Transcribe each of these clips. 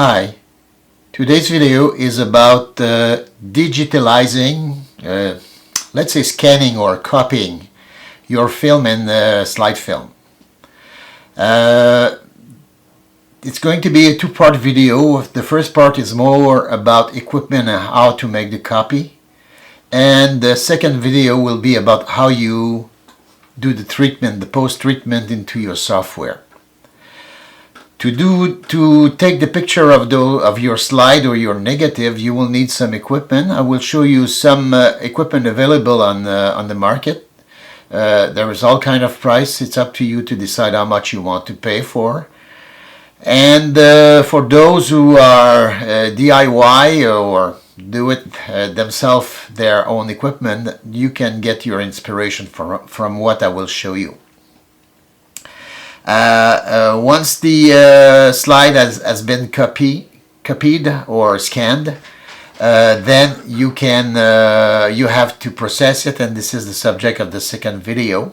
Hi, today's video is about digitalizing, let's say scanning or copying your film and slide film. It's going to be a two-part video. The first part is more about equipment and how to make the copy, and the second video will be about how you do the treatment, the post-treatment into your software. To take the picture of your slide or your negative, you will need some equipment. I will show you some equipment available on the market. There is all kind of price. It's up to you to decide how much you want to pay for. And for those who are DIY or do it themselves, their own equipment, you can get your inspiration from what I will show you. Once the slide has been copied or scanned, then you have to process it, and this is the subject of the second video.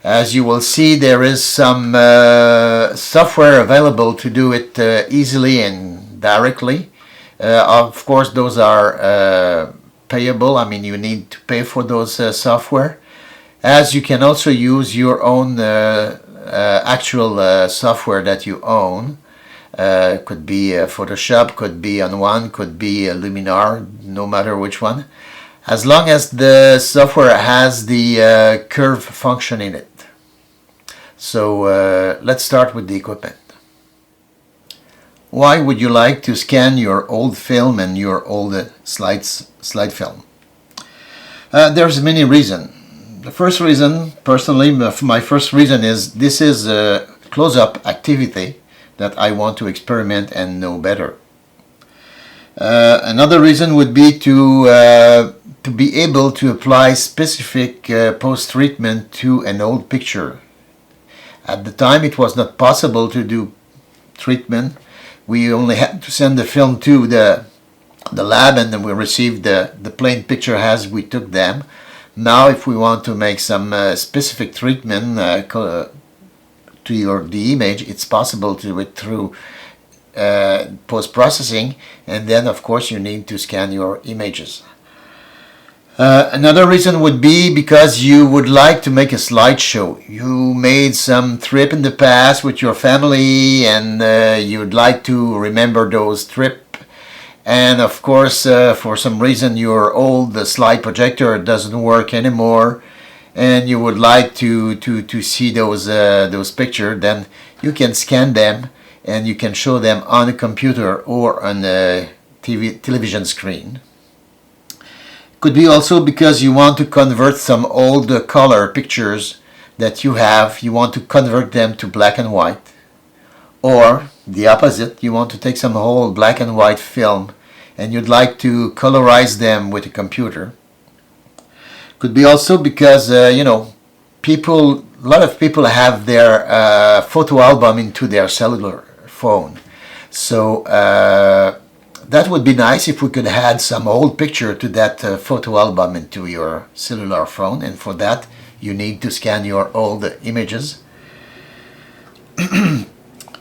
As you will see, there is some software available to do it easily and directly. Of course, those are payable. I mean, you need to pay for those software. As you can also use your own actual software that you own. Could be Photoshop, could be On1, could be Lumineuse, no matter which one, as long as the software has the curve function in it. So let's start with the equipment. Why would you like to scan your old film and your old slide film? There's many reasons. The first reason, personally, my first reason is this is a close-up activity that I want to experiment and know better. Another reason would be to be able to apply specific post-treatment to an old picture. At the time, it was not possible to do treatment. We only had to send the film to the lab, and then we received the plain picture as we took them. Now, if we want to make some specific treatment to the image, it's possible to do it through post-processing, and then of course you need to scan your images. Another reason would be because you would like to make a slideshow. You made some trip in the past with your family, and you'd like to remember those trips. And of course, for some reason, your old slide projector doesn't work anymore, and you would like to see those pictures. Then you can scan them, and you can show them on a computer or on a television screen. Could be also because you want to convert some old color pictures that you have. You want to convert them to black and white. Or the opposite, you want to take some old black and white film and you'd like to colorize them with a computer. Could be also because you know, a lot of people have their photo album into their cellular phone. So that would be nice if we could add some old picture to that photo album into your cellular phone, and for that you need to scan your old images.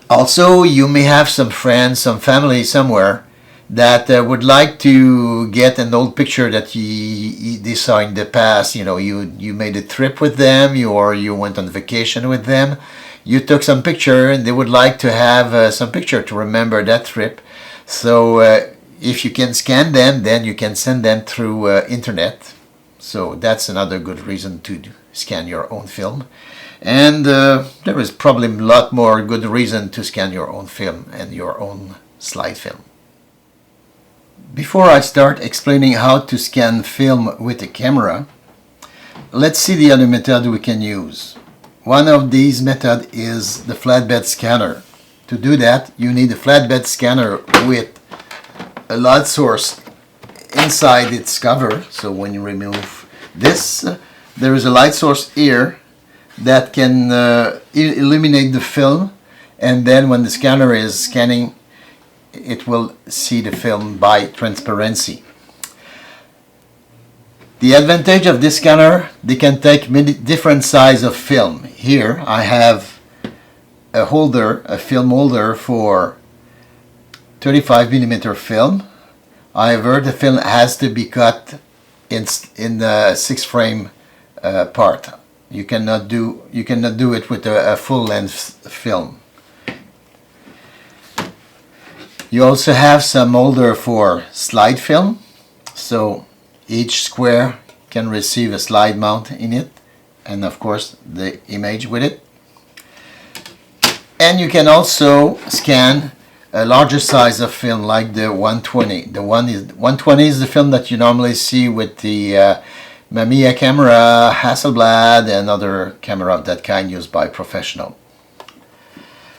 Also, you may have some friends, some family somewhere that would like to get an old picture that they saw in the past. You know, you made a trip with them, or you went on vacation with them. You took some picture, and they would like to have some picture to remember that trip. So if you can scan them, then you can send them through internet. So that's another good reason to scan your own film. And there is probably a lot more good reason to scan your own film and your own slide film. Before I start explaining how to scan film with a camera, let's see the other method we can use. One of these methods is the flatbed scanner. To do that, you need a flatbed scanner with a light source inside its cover. So when you remove this, there is a light source here that can illuminate the film, and then when the scanner is scanning, it will see the film by transparency. The advantage of this scanner, they can take many different size of film. Here I have a holder, a film holder for 35 millimeter film. However, the film has to be cut in the 6 frame part. You cannot do it with a full length film. You also have some holder for slide film, so each square can receive a slide mount in it, and of course the image with it. And you can also scan a larger size of film like the 120. The 120 is the film that you normally see with the Mamiya camera, Hasselblad, and other camera of that kind used by professional.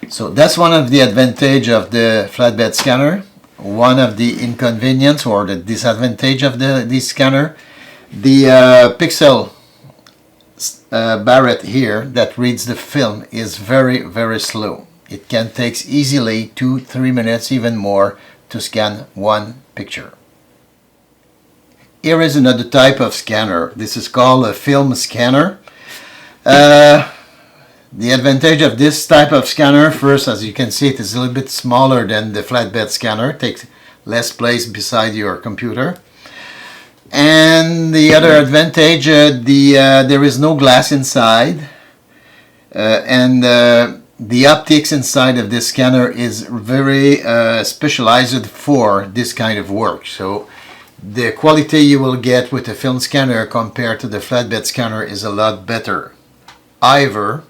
So that's one of the advantage of the flatbed scanner. One of the inconvenience or the disadvantage of this scanner, the pixel barrette here that reads the film is very slow. It can take easily 2-3 minutes, even more, to scan one picture. Here is another type of scanner. This is called a film scanner. The advantage of this type of scanner, first, as you can see, it is a little bit smaller than the flatbed scanner. It takes less place beside your computer. And the other advantage, there is no glass inside, and the optics inside of this scanner is very specialized for this kind of work. So the quality you will get with a film scanner compared to the flatbed scanner is a lot better. However,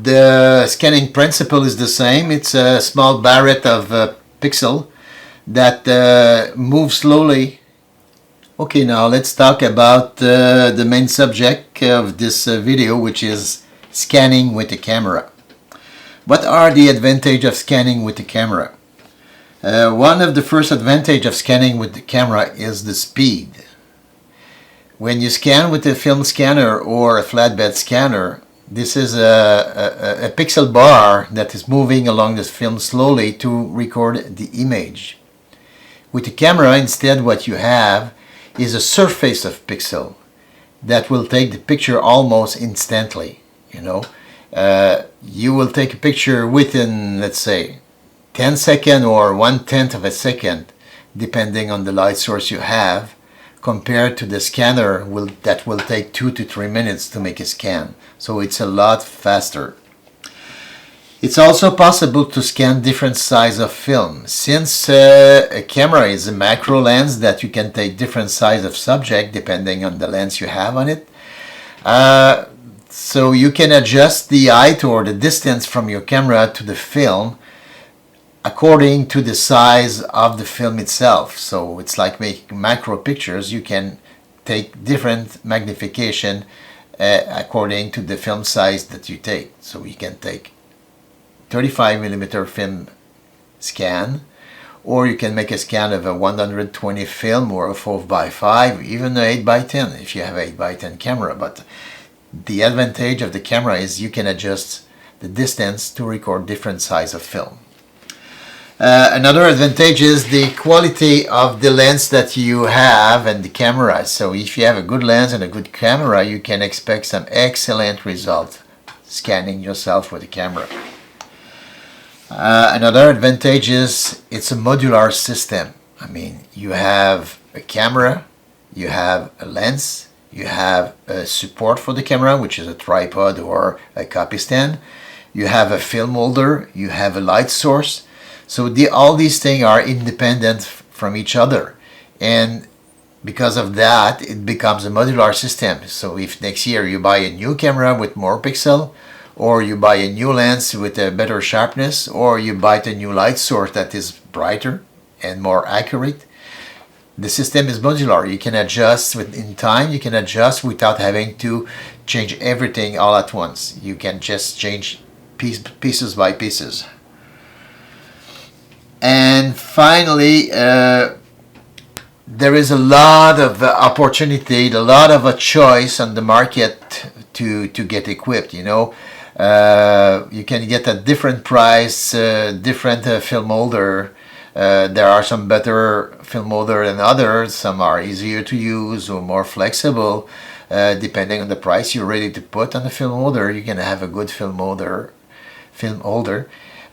the scanning principle is the same. It's a small barrette of pixel that moves slowly. Okay, now let's talk about the main subject of this video, which is scanning with the camera. What are the advantages of scanning with the camera? One of the first advantages of scanning with the camera is the speed. When you scan with a film scanner or a flatbed scanner, this is a pixel bar that is moving along the film slowly to record the image. With the camera, instead, what you have is a surface of pixel that will take the picture almost instantly. You know, you will take a picture within, let's say, 10 seconds or 1/10 of a second, depending on the light source you have, compared to the scanner that will take 2 to 3 minutes to make a scan. So it's a lot faster. It's also possible to scan different size of film. Since a camera is a macro lens that you can take different size of subject depending on the lens you have on it. So you can adjust the height or the distance from your camera to the film according to the size of the film itself. So it's like making macro pictures. You can take different magnification according to the film size that you take. So you can take 35 millimeter film scan, or you can make a scan of a 120 film or a 4x5, even an 8x10 if you have an 8x10 camera. But the advantage of the camera is you can adjust the distance to record different size of film. Another advantage is the quality of the lens that you have and the camera. So if you have a good lens and a good camera, you can expect some excellent result scanning yourself with the camera. Another advantage is it's a modular system. I mean, you have a camera, you have a lens, you have a support for the camera, which is a tripod or a copy stand, you have a film holder, you have a light source. So all these things are independent from each other, and because of that it becomes a modular system. So if next year you buy a new camera with more pixel, or you buy a new lens with a better sharpness, or you buy a new light source that is brighter and more accurate, the system is modular. You can adjust in time, you can adjust without having to change everything all at once. You can just change pieces by pieces. And finally, there is a lot of opportunity, a lot of a choice on the market to get equipped. You know, you can get a different price, different film holder. There are some better film holder than others. Some are easier to use or more flexible. Depending on the price you're ready to put on the film holder, you can have a good film holder.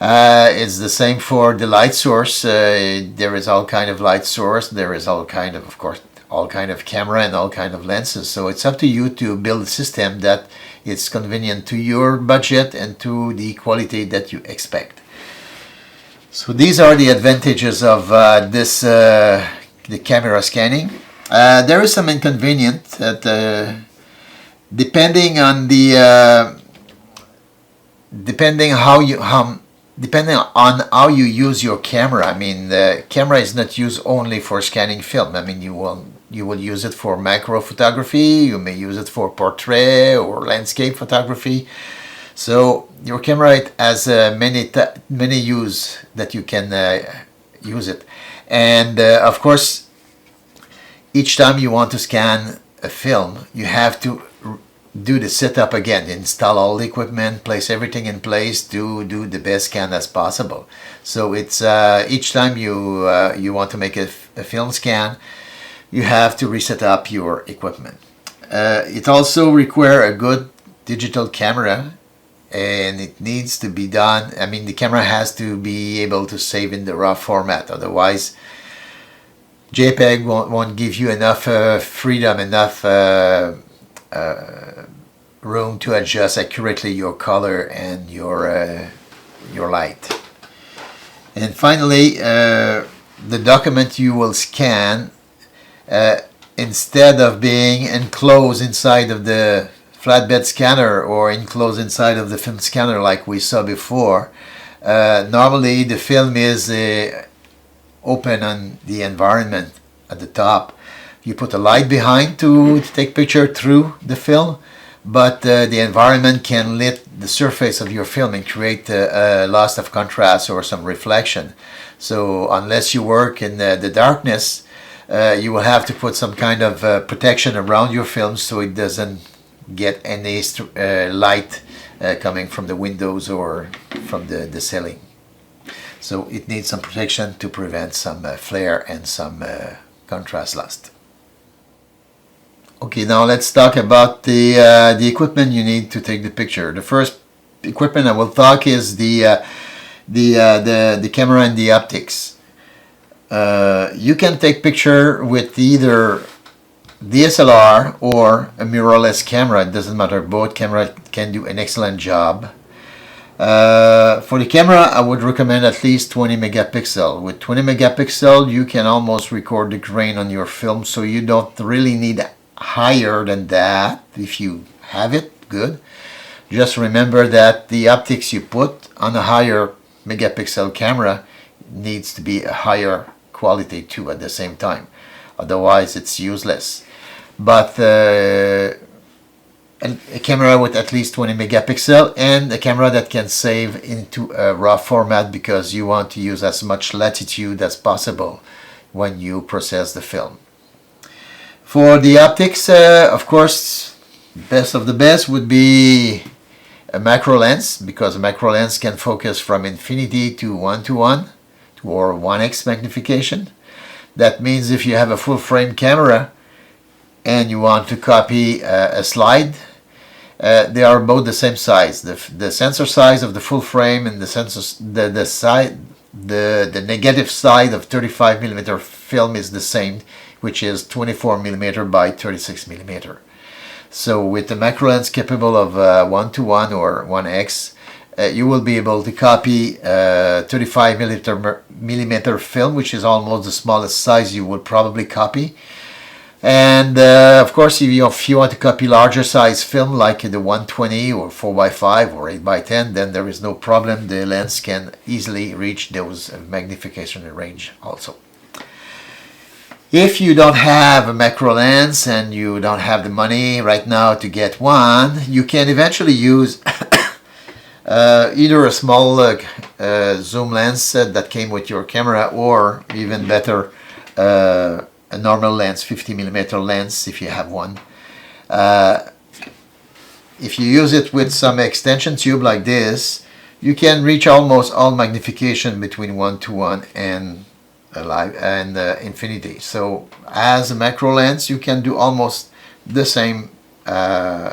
It's the same for the light source. There is all kind of light source. There is all kind of course, all kind of camera and all kind of lenses. So it's up to you to build a system that is convenient to your budget and to the quality that you expect. So these are the advantages of the camera scanning. There is some inconvenience that depending on how you use your camera. I mean, the camera is not used only for scanning film. I mean, you will use it for macro photography. You may use it for portrait or landscape photography. So your camera has many use that you can use it, and of course, each time you want to scan a film, you have to do the setup again, install all the equipment, place everything in place to do the best scan as possible. So it's each time you want to make a film scan, you have to reset up your equipment. It also requires a good digital camera, and it needs to be done. I mean, the camera has to be able to save in the raw format, otherwise JPEG won't give you enough freedom, enough room to adjust accurately your color and your light. And finally, the document you will scan, instead of being enclosed inside of the flatbed scanner or enclosed inside of the film scanner like we saw before, normally the film is open on the environment at the top. You put a light behind to take picture through the film, but the environment can lit the surface of your film and create a loss of contrast or some reflection. So unless you work in the darkness, you will have to put some kind of protection around your film so it doesn't get any light coming from the windows or from the ceiling. So it needs some protection to prevent some flare and some contrast loss. Okay, now let's talk about the equipment you need to take the picture. The first equipment I will talk is the camera and the optics. You can take picture with either DSLR or a mirrorless camera. It doesn't matter, both camera can do an excellent job. For the camera, I would recommend at least 20 megapixel. With 20 megapixel, you can almost record the grain on your film, so you don't really need higher than that. If you have it, good. Just remember that the optics you put on a higher megapixel camera needs to be a higher quality too at the same time. Otherwise, it's useless. But a camera with at least 20 megapixel and a camera that can save into a RAW format, because you want to use as much latitude as possible when you process the film. For the optics, of course, best of the best would be a macro lens, because a macro lens can focus from infinity to 1:1 or 1x magnification. That means if you have a full frame camera and you want to copy a slide, they are both the same size. The sensor size of the full frame and the negative side of 35 millimeter film is the same, which is 24 millimeter by 36 millimeter. So with the macro lens capable of 1:1 or 1x, you will be able to copy 35 millimeter film, which is almost the smallest size you would probably copy. And of course, if you want to copy larger size film like the 120 or 4x5 or 8x10, then there is no problem. The lens can easily reach those magnification range also. If you don't have a macro lens and you don't have the money right now to get one, you can eventually use either a small zoom lens that came with your camera, or even better, a normal lens, 50 millimeter lens if you have one. If you use it with some extension tube like this, you can reach almost all magnification between 1:1 and infinity. So as a macro lens, you can do almost the same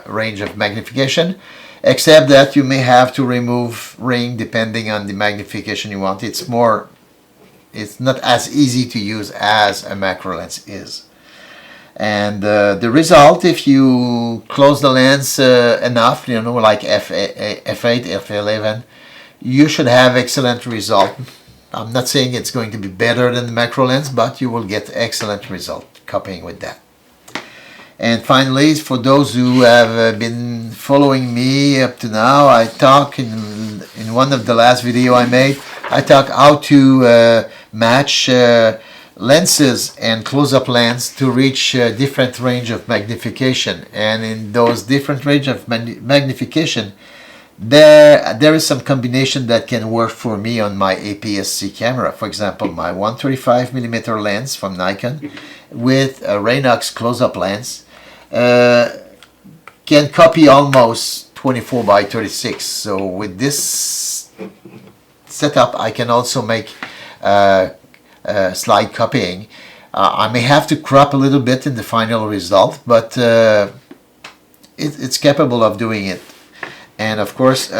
range of magnification, except that you may have to remove ring depending on the magnification you want. It's not as easy to use as a macro lens is. And the result, if you close the lens enough, you know, like f8, f11, you should have excellent result. I'm not saying it's going to be better than the macro lens, but you will get excellent result copying with that. And finally, for those who have been following me up to now, I talk in one of the last video I made, I talk how to match lenses and close-up lens to reach different range of magnification. And in those different range of magnification, there is some combination that can work for me on my APS-C camera. For example, my 135mm lens from Nikon with a Raynox close-up lens can copy almost 24 by 36. So with this setup, I can also make slide copying. I may have to crop a little bit in the final result, but it's capable of doing it. And of course,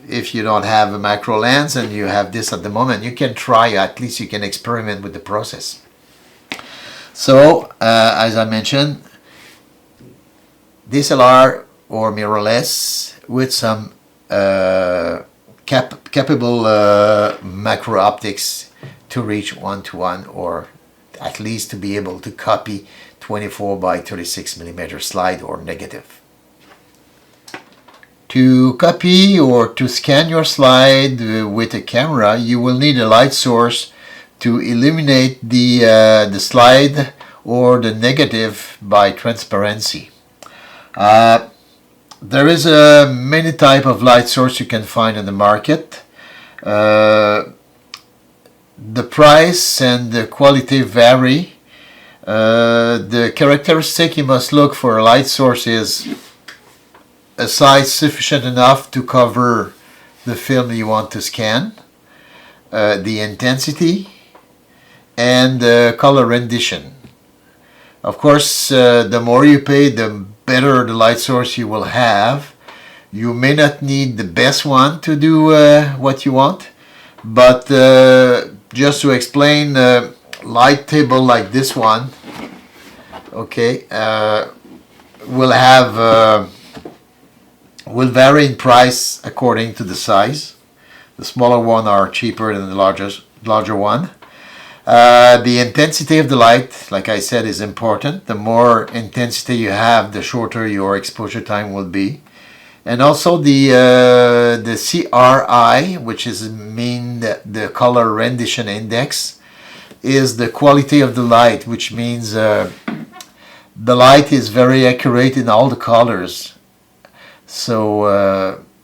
if you don't have a macro lens and you have this at the moment, you can try, at least you can experiment with the process. So, as I mentioned, DSLR or mirrorless with some capable macro optics to reach 1:1, or at least to be able to copy 24 by 36mm slide or negative. To copy or to scan your slide with a camera, you will need a light source to illuminate the slide or the negative by transparency. There is many type of light source you can find in the market. The price and the quality vary. The characteristic you must look for a light source is a size sufficient enough to cover the film you want to scan, the intensity, and the color rendition. Of course, the more you pay, the better the light source you will have. You may not need the best one to do what you want, but just to explain, light table like this one, okay, will vary in price according to the size. The smaller one are cheaper than the larger one. The intensity of the light, like I said, is important. The more intensity you have, the shorter your exposure time will be. And also the CRI, which is the color rendition index, is the quality of the light, which means the light is very accurate in all the colors. So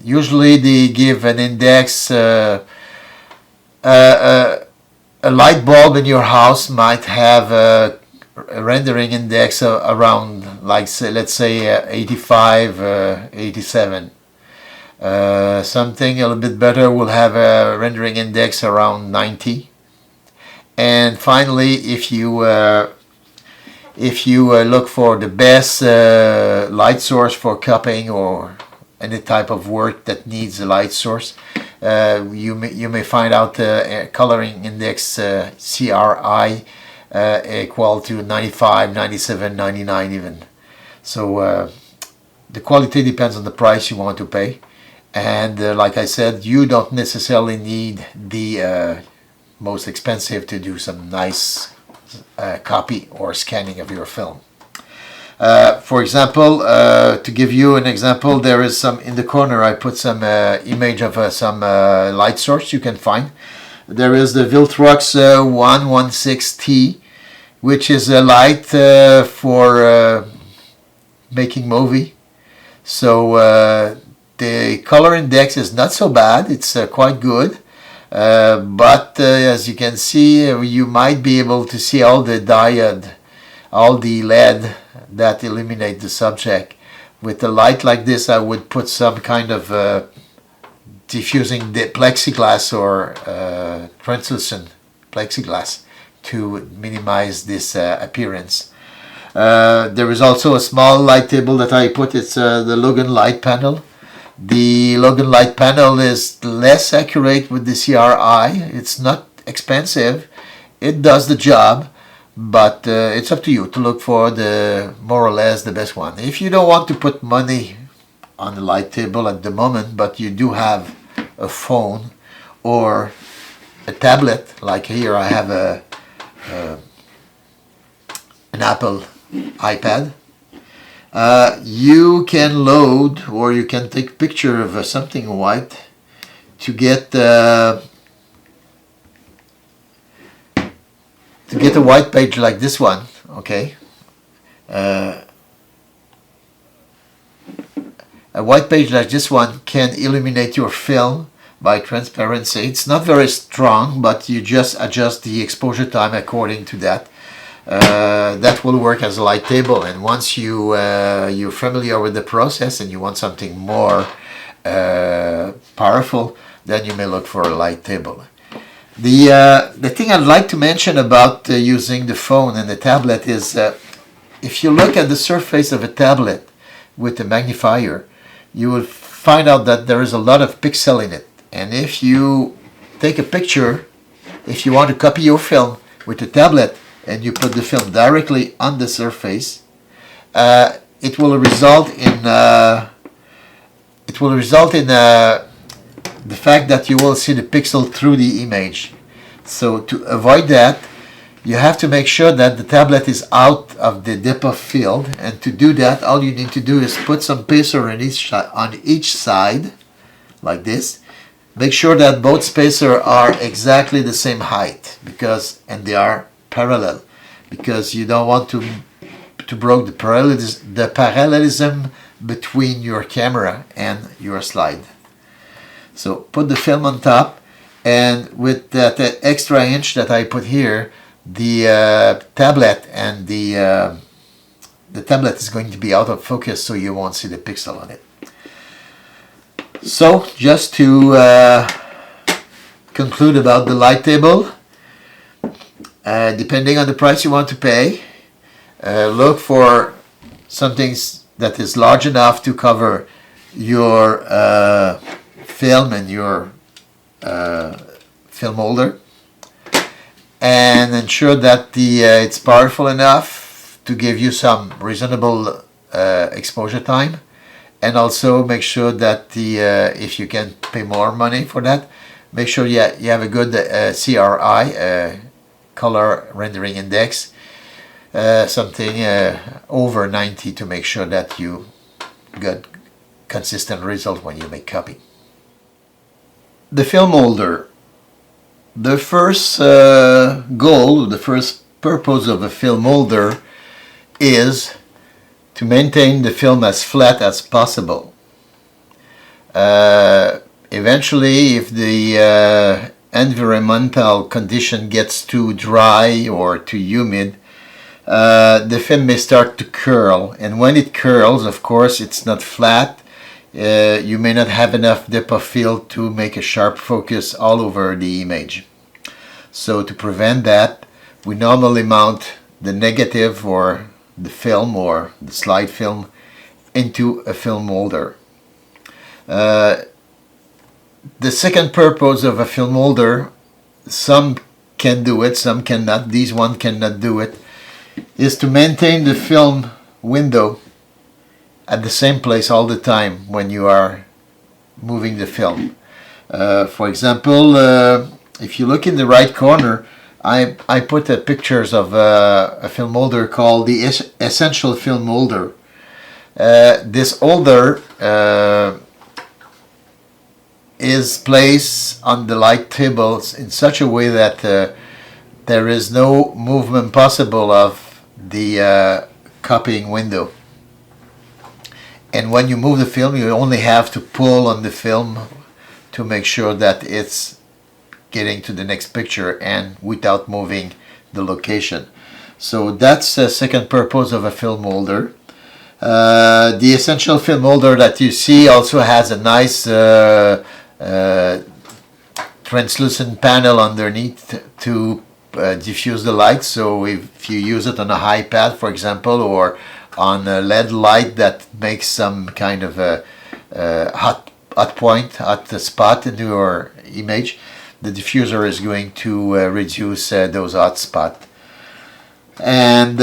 usually they give an index. A light bulb in your house might have a rendering index around, like, let's say 85, 87. Something a little bit better will have a rendering index around 90. And finally, if you look for the best light source for copying or any type of work that needs a light source, you may find out coloring index CRI equal to 95, 97, 99 even. So the quality depends on the price you want to pay, and like I said, you don't necessarily need the most expensive to do some nice copy or scanning of your film. For example, to give you an example, there is some in the corner. I put some image of some light source you can find. There is the Viltrox 116T, which is a light for making movie. So the color index is not so bad. It's quite good. But as you can see, you might be able to see all the diode, all the LED that illuminate the subject. With a light like this, I would put some kind of diffusing the plexiglass or translucent plexiglass to minimize this appearance. There is also a small light table that I put. It's the Logan light panel. The Logan light panel is less accurate with the CRI. It's not expensive. It does the job, but it's up to you to look for the more or less the best one. If you don't want to put money on the light table at the moment, but you do have a phone or a tablet, like here I have an Apple iPad, you can load or you can take picture of something white to get a white page like this one. Okay, a white page like this one can illuminate your film by transparency. It's not very strong, but you just adjust the exposure time according to that. That will work as a light table, and once you're familiar with the process and you want something more powerful, then you may look for a light table. The thing I'd like to mention about using the phone and the tablet is if you look at the surface of a tablet with a magnifier, you will find out that there is a lot of pixel in it. And if you take a picture, if you want to copy your film with a tablet and you put the film directly on the surface, it will result in the fact that you will see the pixel through the image. So to avoid that, you have to make sure that the tablet is out of the depth of field, and to do that, all you need to do is put some spacer on each side, like this. Make sure that both spacers are exactly the same height, and they are parallel, because you don't want to break the parallelism between your camera and your slide. So put the film on top, and with that extra inch that I put here, the tablet and the tablet is going to be out of focus, so you won't see the pixel on it. So just to conclude about the light table, depending on the price you want to pay, look for something that is large enough to cover your film and your film holder, and ensure that it's powerful enough to give you some reasonable exposure time, and also make sure that if you can pay more money for that, make sure you have a good CRI, color rendering index, something over 90, to make sure that you get consistent result when you make copy. The film holder. The first goal, the first purpose of a film holder is to maintain the film as flat as possible. Eventually, if the environmental condition gets too dry or too humid, the film may start to curl, and when it curls, of course, it's not flat. You may not have enough depth of field to make a sharp focus all over the image. So to prevent that, we normally mount the negative or the film or the slide film into a film holder. The second purpose of a film holder, some can do it, some cannot. These one cannot do it, is to maintain the film window at the same place all the time when you are moving the film. For example, if you look in the right corner, I put pictures of a film holder called the Essential Film Holder. This holder is placed on the light tables in such a way that there is no movement possible of the copying window. And when you move the film, you only have to pull on the film to make sure that it's getting to the next picture and without moving the location. So that's the second purpose of a film holder. The Essential Film Holder that you see also has a nice translucent panel underneath to diffuse the light. So if you use it on a high pad, for example, or on a LED light that makes some kind of hot spot in your image, the diffuser is going to reduce those hot spots. And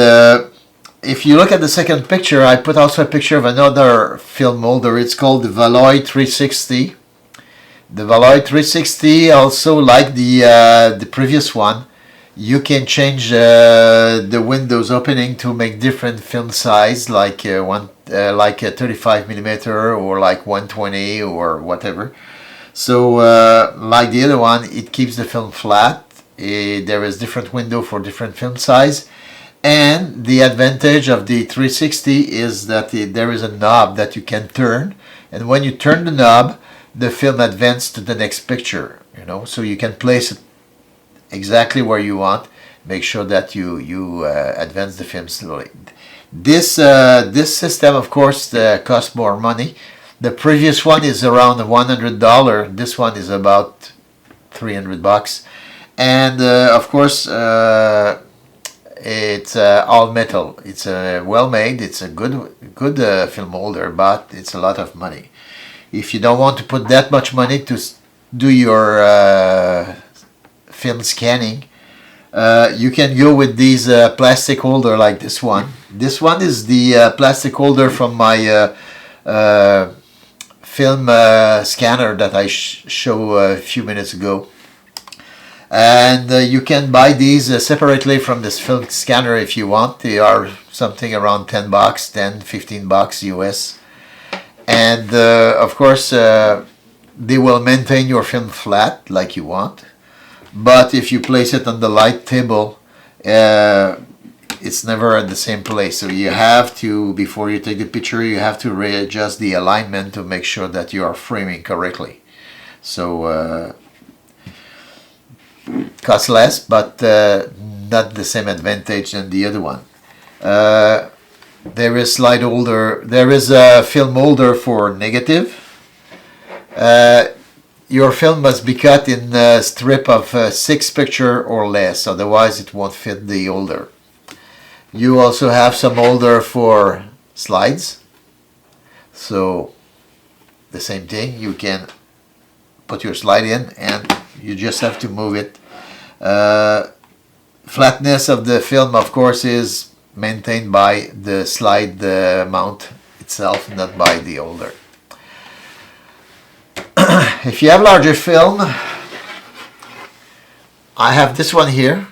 if you look at the second picture, I put also a picture of another film molder. It's called the bellow 360. The bellow 360, also like the previous one, you can change the windows opening to make different film size, like like a 35 millimeter or like 120 or whatever. So like the other one, it keeps the film flat. There is different window for different film size. And the advantage of the 360 is that there is a knob that you can turn, and when you turn the knob, the film advances to the next picture, you know, so you can place it exactly where you want. Make sure that you advance the film slowly. This system, of course, costs more money. The previous one is around $100. This one is about $300, and of course it's all metal. It's well made. It's a good film holder, but it's a lot of money. If you don't want to put that much money to do your film scanning, you can go with these plastic holder like this one. This one is the plastic holder from my film scanner that I showed a few minutes ago. And you can buy these separately from this film scanner if you want. They are something around $10, $15 US. And of course, they will maintain your film flat like you want. But if you place it on the light table, it's never at the same place. So you have to, before you take the picture, you have to readjust the alignment to make sure that you are framing correctly. So costs less, but not the same advantage than the other one. There is slide holder. There is a film holder for negative. Your film must be cut in a strip of 6 pictures or less, otherwise it won't fit the holder. You also have some holder for slides. So the same thing, you can put your slide in and you just have to move it. Flatness of the film, of course, is maintained by the slide mount itself, not by the holder. If you have larger film, I have this one here.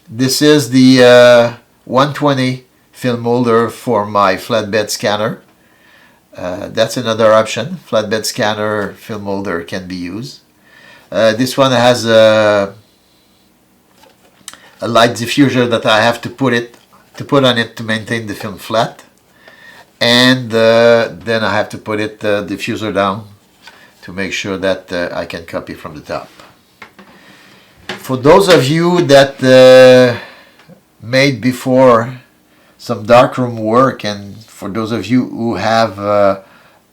This is the 120 film holder for my flatbed scanner. That's another option. Flatbed scanner film holder can be used. This one has a light diffuser that I have to put on it to maintain the film flat, and then I have to put it diffuser down to make sure that I can copy from the top. For those of you that made before some darkroom work, and for those of you who have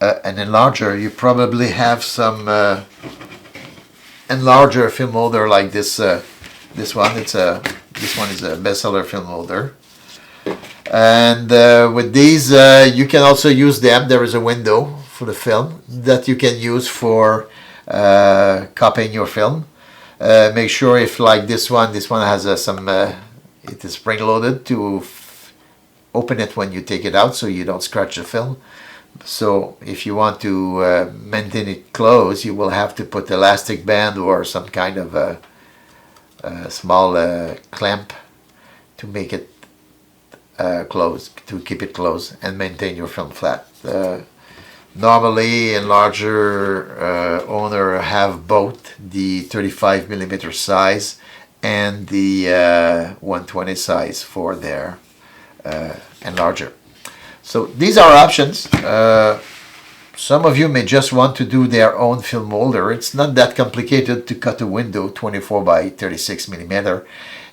an enlarger, you probably have some enlarger film holder like this. This one is a bestseller film holder, and with these you can also use them. There is a window for the film that you can use for copying your film. Make sure, if like this one has some it is spring loaded to open it when you take it out so you don't scratch the film. So if you want to maintain it closed, you will have to put elastic band or some kind of a small clamp to make it closed, to keep it closed and maintain your film flat. Normally, enlarger owner have both the 35 millimeter size and the 120 size for their enlarger. So these are options. Some of you may just want to do their own film holder. It's not that complicated to cut a window 24 by 36 millimeter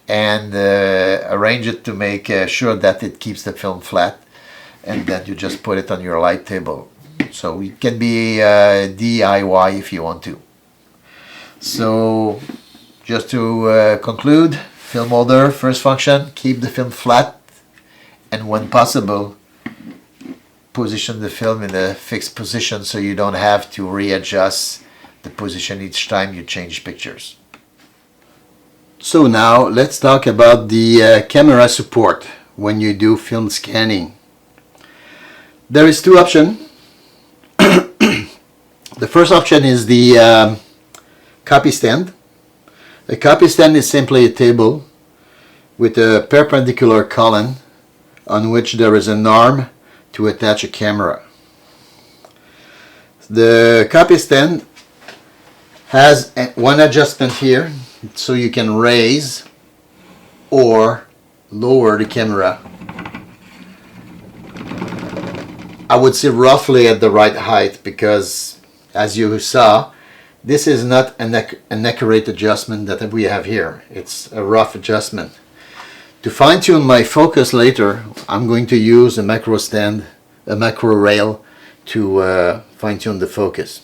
and arrange it to make sure that it keeps the film flat, and then you just put it on your light table. So it can be DIY if you want to. So just to conclude, film holder, first function, keep the film flat, and when possible, position the film in a fixed position so you don't have to readjust the position each time you change pictures. So now let's talk about the camera support when you do film scanning. There is two options. The first option is the copy stand. A copy stand is simply a table with a perpendicular column on which there is an arm to attach a camera. The copy stand has one adjustment here, so you can raise or lower the camera. I would say roughly at the right height, because as you saw, this is not an accurate adjustment that we have here. It's a rough adjustment. To fine-tune my focus later, I'm going to use a macro stand, a macro rail to fine-tune the focus.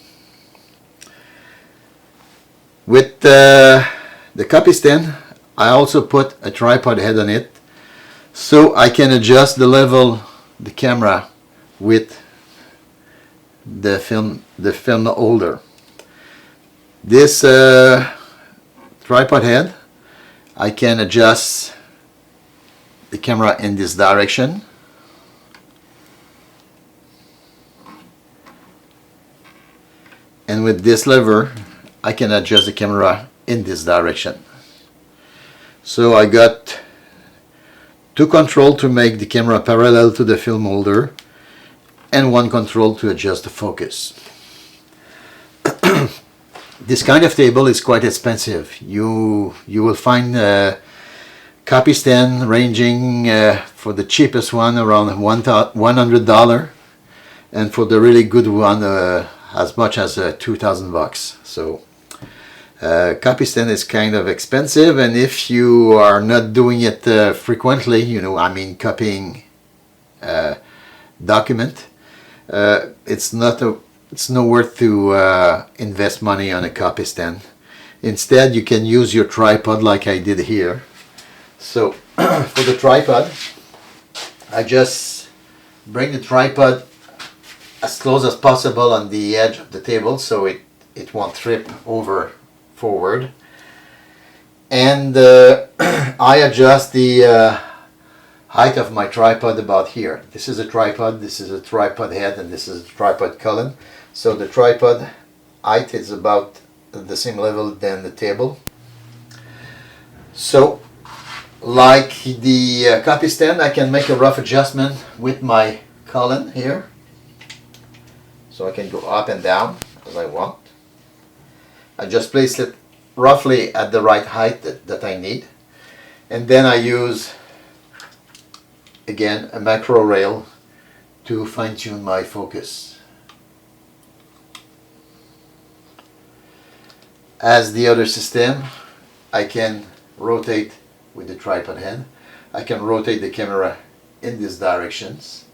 With the copy stand, I also put a tripod head on it, so I can adjust the level the camera with the film holder. This tripod head, I can adjust the camera in this direction, and with this lever I can adjust the camera in this direction. So I got two controls to make the camera parallel to the film holder and one control to adjust the focus. This kind of table is quite expensive. You will find a copy stand ranging for the cheapest one around $100, and for the really good one as much as $2,000. So copy stand is kind of expensive, and if you are not doing it frequently, I mean copying document, it's no worth to invest money on a copy stand. Instead, you can use your tripod like I did here. So for the tripod, I just bring the tripod as close as possible on the edge of the table so it won't trip over forward, and I adjust the height of my tripod about here. This is a tripod, this is a tripod head, and this is a tripod column. So the tripod height is about the same level than the table. So like the copy stand, I can make a rough adjustment with my colonne here. So I can go up and down as I want. I just place it roughly at the right height that I need. And then I use, again, a macro rail to fine-tune my focus. As the other system, I can rotate with the tripod head. I can rotate the camera in these directions,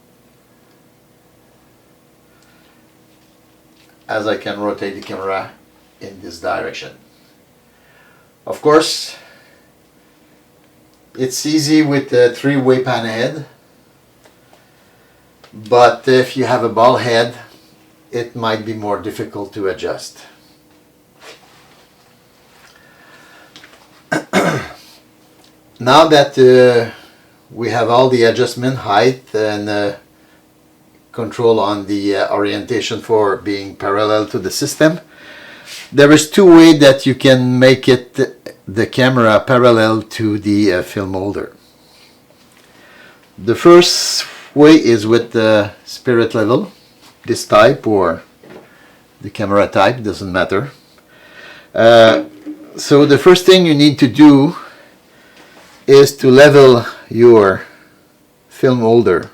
as I can rotate the camera in this direction. Of course, it's easy with a three-way pan head, but if you have a ball head, it might be more difficult to adjust. Now that we have all the adjustment, height, and control on the orientation for being parallel to the system, there is two ways that you can make it the camera parallel to the film holder. The first way is with the spirit level, this type or the camera type, doesn't matter. So the first thing you need to do is to level your film holder.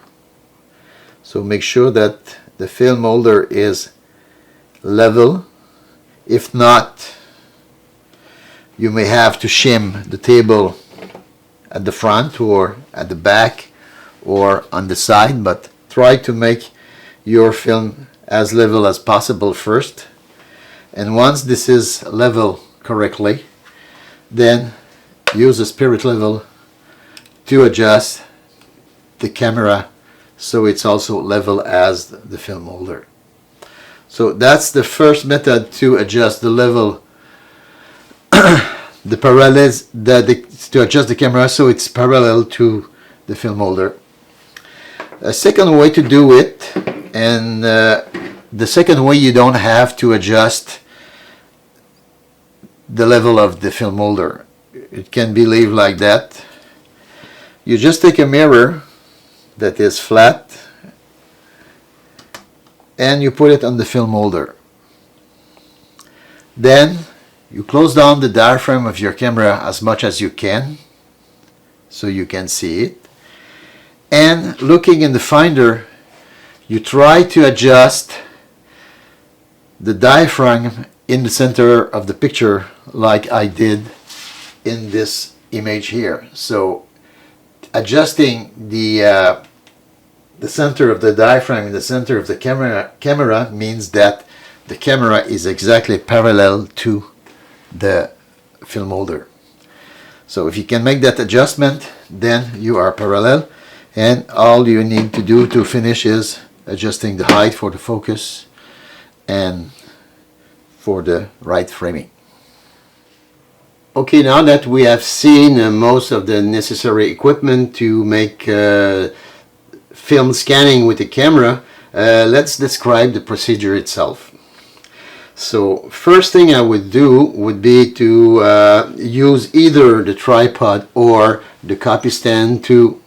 So make sure that the film holder is level. If not, you may have to shim the table at the front or at the back or on the side, but try to make your film as level as possible first. And once this is level correctly, then use a spirit level to adjust the camera so it's also level as the film holder. So that's the first method to adjust the level, the parallels, to adjust the camera so it's parallel to the film holder. A second way to do it, and the second way you don't have to adjust the level of the film holder. It can be left like that. You just take a mirror that is flat and you put it on the film holder. Then you close down the diaphragm of your camera as much as you can so you can see it. And looking in the finder, you try to adjust the diaphragm in the center of the picture like I did in this image here. So adjusting the center of the diaphragm in the center of the camera means that the camera is exactly parallel to the film holder. So if you can make that adjustment, then you are parallel, and all you need to do to finish is adjusting the height for the focus and for the right framing. Okay, now that we have seen most of the necessary equipment to make film scanning with the camera, let's describe the procedure itself. So first thing I would do would be to use either the tripod or the copy stand to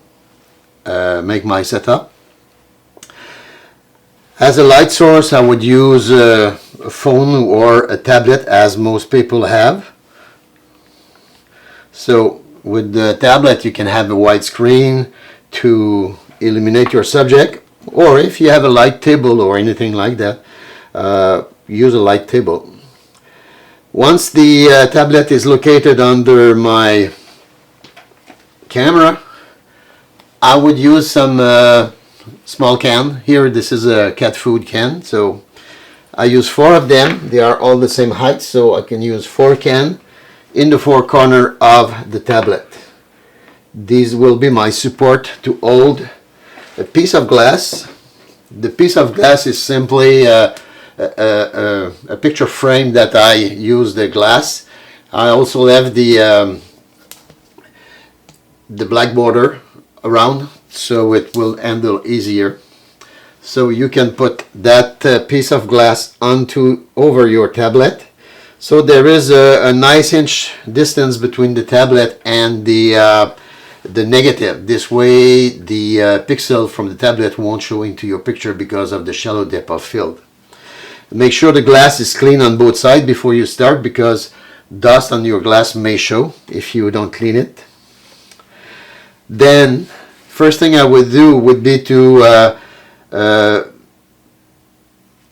make my setup. As a light source, I would use a phone or a tablet, as most people have. So with the tablet you can have a wide screen to illuminate your subject, or if you have a light table or anything like that, use a light table. Once the tablet is located under my camera, I would use some small can. Here this is a cat food can, so I use 4 of them. They are all the same height, so I can use 4 cans in the 4 corners of the tablet. These will be my support to hold a piece of glass. The piece of glass is simply a picture frame that I use the glass. I also have the black border around, so it will handle easier. So you can put that piece of glass over your tablet. So there is a nice inch distance between the tablet and the negative. This way the pixel from the tablet won't show into your picture because of the shallow depth of field. Make sure the glass is clean on both sides before you start, because dust on your glass may show if you don't clean it. Then first thing I would do would be to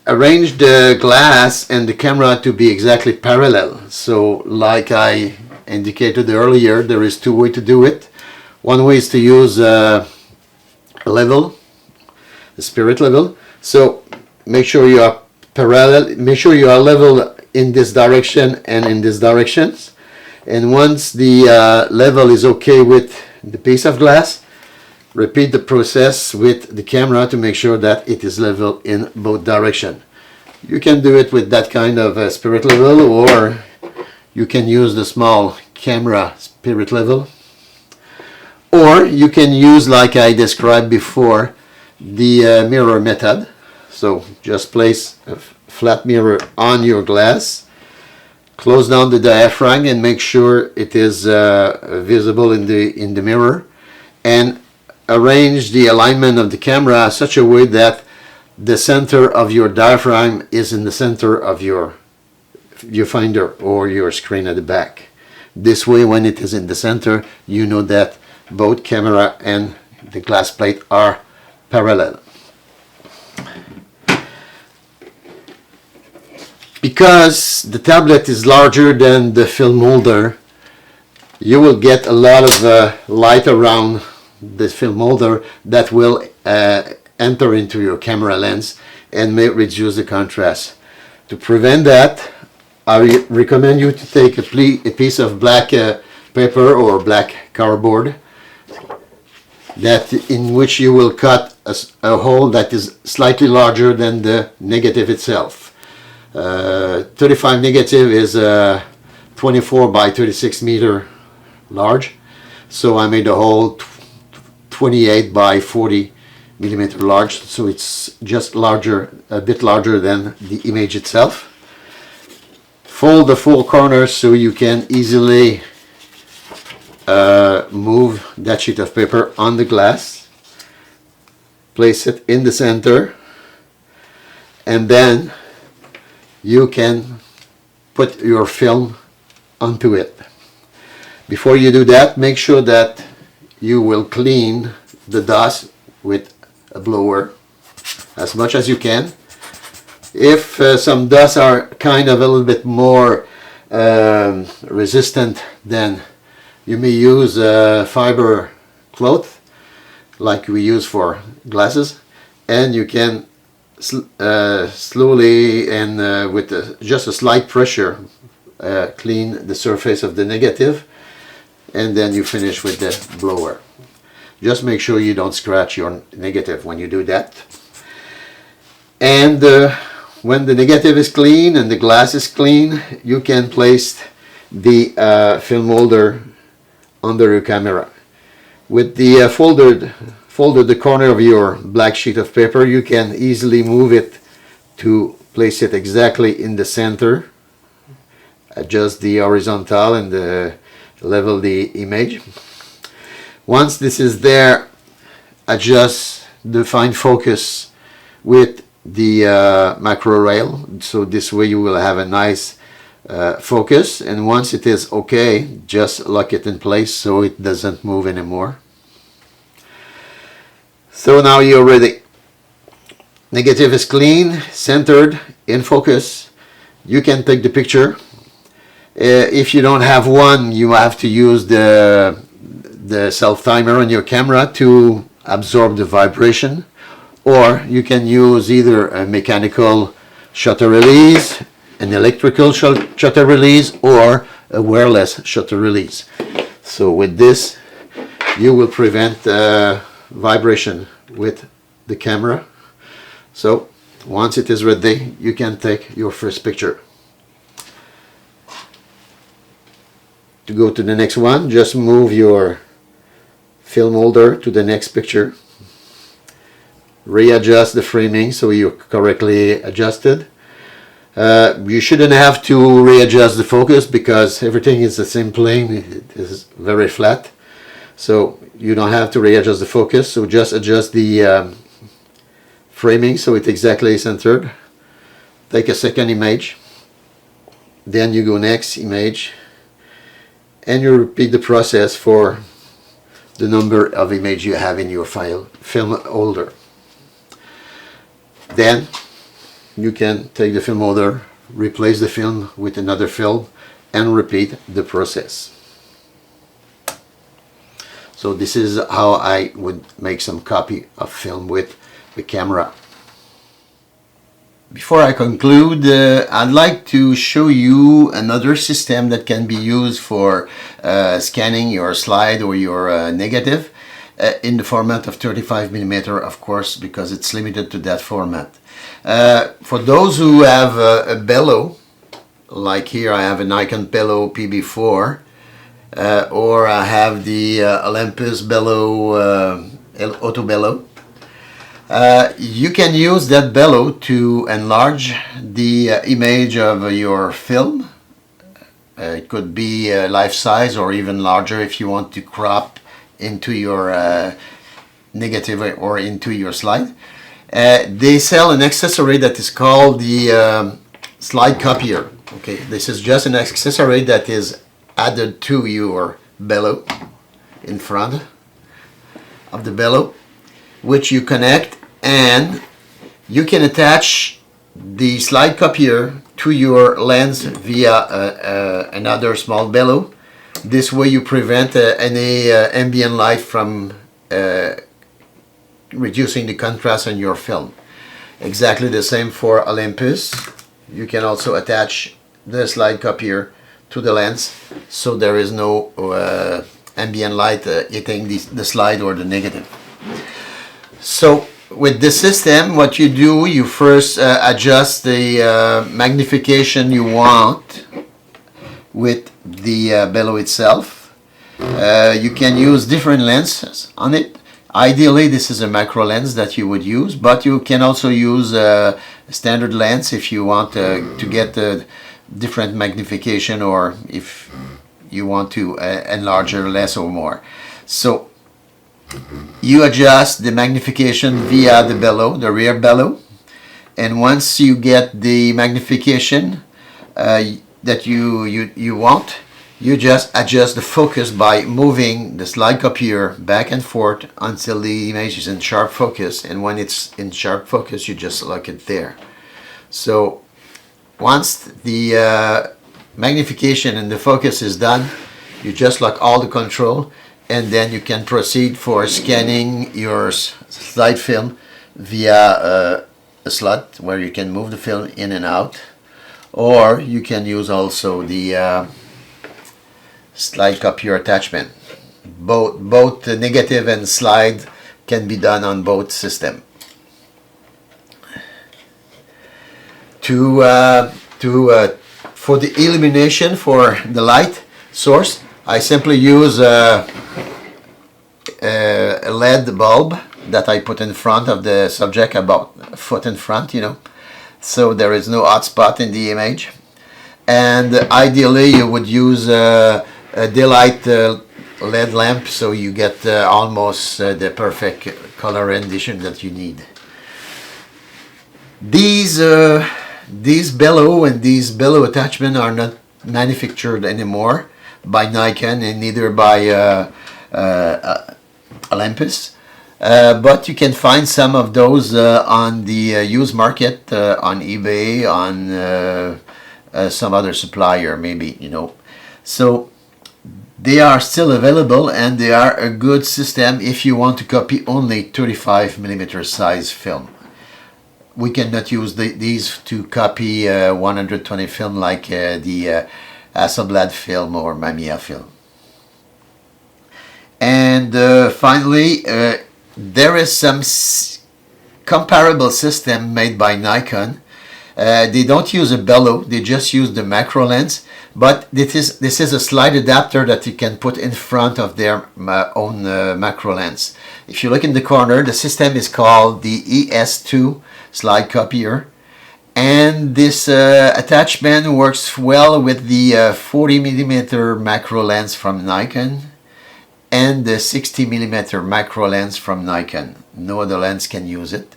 arrange the glass and the camera to be exactly parallel. So like I indicated earlier, there is 2 ways to do it. One way is to use a level, the spirit level. So make sure you are parallel, make sure you are level in this direction and in this direction. And once the level is okay with the piece of glass, repeat the process with the camera to make sure that it is level in both directions. You can do it with that kind of spirit level, or you can use the small camera spirit level, or you can use, like I described before, the mirror method. So just place a flat mirror on your glass, close down the diaphragm and make sure it is visible in the mirror, and arrange the alignment of the camera such a way that the center of your diaphragm is in the center of your viewfinder or your screen at the back. This way, when it is in the center, you know that both camera and the glass plate are parallel. Because the tablet is larger than the film holder, you will get a lot of light around the film holder that will enter into your camera lens and may reduce the contrast. To prevent that, I recommend you to take a piece of black paper or black cardboard, that in which you will cut a hole that is slightly larger than the negative itself. 35 negative is 24 by 36 meter large, so I made a hole 28 by 40 millimeter large, so it's just larger, a bit larger than the image itself. Fold the four corners so you can easily move that sheet of paper on the glass. Place it in the center, and then you can put your film onto it. Before you do that, make sure that you will clean the dust with a blower as much as you can. If some dust are kind of a little bit more resistant, then you may use fiber cloth like we use for glasses, and you can slowly and with just a slight pressure clean the surface of the negative, and then you finish with the blower. Just make sure you don't scratch your negative when you do that. And when the negative is clean and the glass is clean, you can place the film holder under your camera. With the folded the corner of your black sheet of paper, you can easily move it to place it exactly in the center. Adjust the horizontal and level the image. Once this is there, adjust the fine focus with the macro rail, so this way you will have a nice focus, and once it is okay, just lock it in place so it doesn't move anymore. So now you're ready. Negative is clean, centered, in focus. You can take the picture. If you don't have one, you have to use the self timer on your camera to absorb the vibration, or you can use either a mechanical shutter release, an electrical shutter release, or a wireless shutter release. So with this you will prevent vibration with the camera. So once it is ready, you can take your first picture. To go to the next one, just move your film holder to the next picture. Readjust the framing so you're correctly adjusted. You shouldn't have to readjust the focus because everything is the same plane. It is very flat, so you don't have to readjust the focus. So just adjust the framing so it's exactly centered. Take a second image, then you go next image, and you repeat the process for the number of images you have in your film holder. Then you can take the film holder, replace the film with another film, and repeat the process. So this is how I would make some copy of film with the camera. Before I conclude, I'd like to show you another system that can be used for scanning your slide or your negative in the format of 35mm, of course, because it's limited to that format. For those who have a bellow, like here I have a Nikon bellow PB4, or I have the Olympus bellow, auto bellow. You can use that bellow to enlarge the image of your film. It could be life size or even larger if you want to crop into your negative or into your slide. They sell an accessory that is called the slide copier. Okay, this is just an accessory that is added to your bellow in front of the bellow, which you connect, and you can attach the slide copier to your lens via another small bellow. This way you prevent any ambient light from reducing the contrast on your film. Exactly the same for Olympus. You can also attach the slide copier to the lens, so there is no ambient light hitting the slide or the negative. So with this system, what you do, you first adjust the magnification you want with the bellow itself. You can use different lenses on it. Ideally, this is a macro lens that you would use, but you can also use a standard lens if you want to get a different magnification, or if you want to enlarge it less or more. So you adjust the magnification via the bellow, the rear bellow, and once you get the magnification that you want, you just adjust the focus by moving the slide copier back and forth until the image is in sharp focus, and when it's in sharp focus you just lock it there. So once the magnification and the focus is done, you just lock all the control, and then you can proceed for scanning your slide film via a slot where you can move the film in and out, or you can use also the slide copier attachment. Both the negative and slide can be done on both systems. For the illumination for the light source, I simply use a LED bulb that I put in front of the subject, about a foot in front, so there is no hot spot in the image. And ideally you would use a daylight LED lamp, so you get almost the perfect color rendition that you need. These bellow and these bellow attachment are not manufactured anymore by Nikon and neither by Olympus, but you can find some of those on the used market, on eBay, on some other supplier maybe, so they are still available, and they are a good system if you want to copy only 35mm size film. We cannot use these to copy 120 film like the Hasselblad film or Mamiya film. And finally, there is some comparable system made by Nikon. They don't use a bellow, they just use the macro lens, but this is a slide adapter that you can put in front of their own macro lens. If you look in the corner, the system is called the ES2 slide copier, and this attachment works well with the 40mm macro lens from Nikon and the 60mm macro lens from Nikon. No other lens can use it.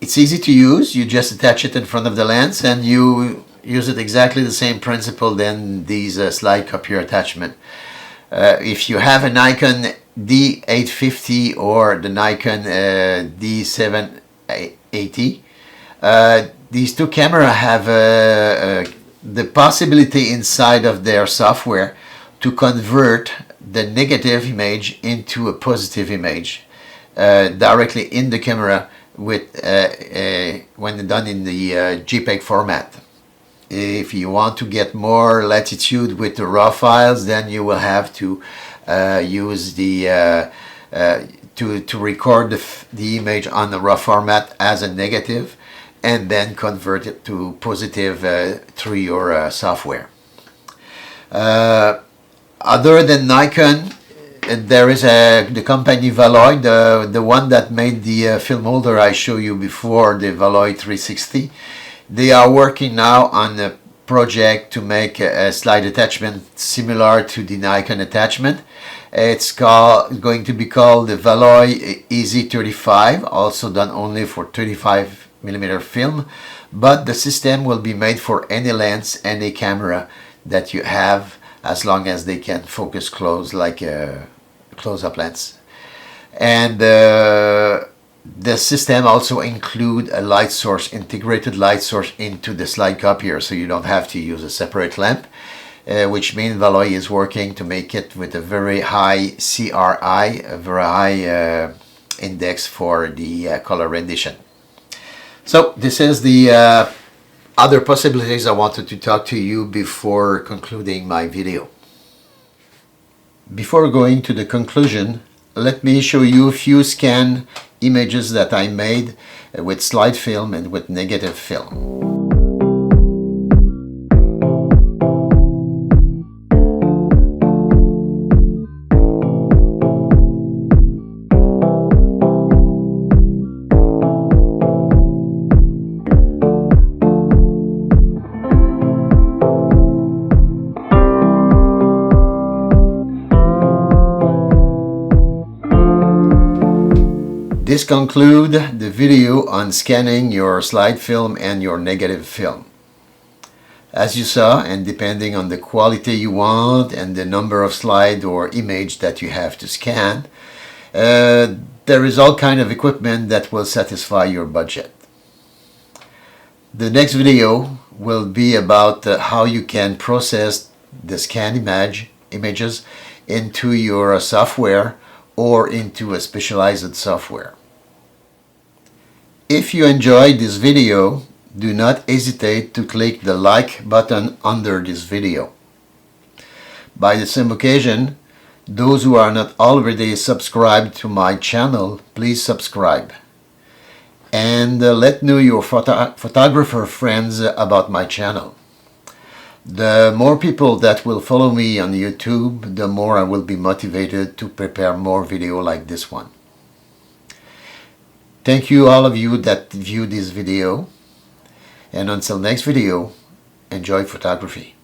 It's easy to use. You just attach it in front of the lens and you use it exactly the same principle than these slide copier attachment. If you have a Nikon D850 or the Nikon D780, these two cameras have the possibility inside of their software to convert the negative image into a positive image directly in the camera with when done in the JPEG format. If you want to get more latitude with the raw files, then you will have to use the to record the image on the raw format as a negative and then convert it to positive through your software. Other than Nikon, there is the company bellow, the one that made the film holder I showed you before, the bellow 360. They are working now on a project to make a slide attachment similar to the Nikon attachment. It's going to be called the bellow Easy 35, also done only for 35mm film, but the system will be made for any lens, any camera that you have, as long as they can focus close, like a close-up lens. And the system also include a light source, integrated light source into the slide copier, so you don't have to use a separate lamp, which means bellow is working to make it with a very high CRI, a very high index for the color rendition. So this is the other possibilities I wanted to talk to you before concluding my video. Before going to the conclusion, let me show you a few scan images that I made with slide film and with negative film. This concludes the video on scanning your slide film and your negative film. As you saw, and depending on the quality you want and the number of slide or image that you have to scan, there is all kind of equipment that will satisfy your budget. The next video will be about how you can process the scan images into your software or into a specialized software. If you enjoyed this video, do not hesitate to click the like button under this video. By the same occasion, those who are not already subscribed to my channel, please subscribe. And let know your photographer friends about my channel. The more people that will follow me on YouTube, the more I will be motivated to prepare more videos like this one. Thank you all of you that viewed this video, and until next video, enjoy photography.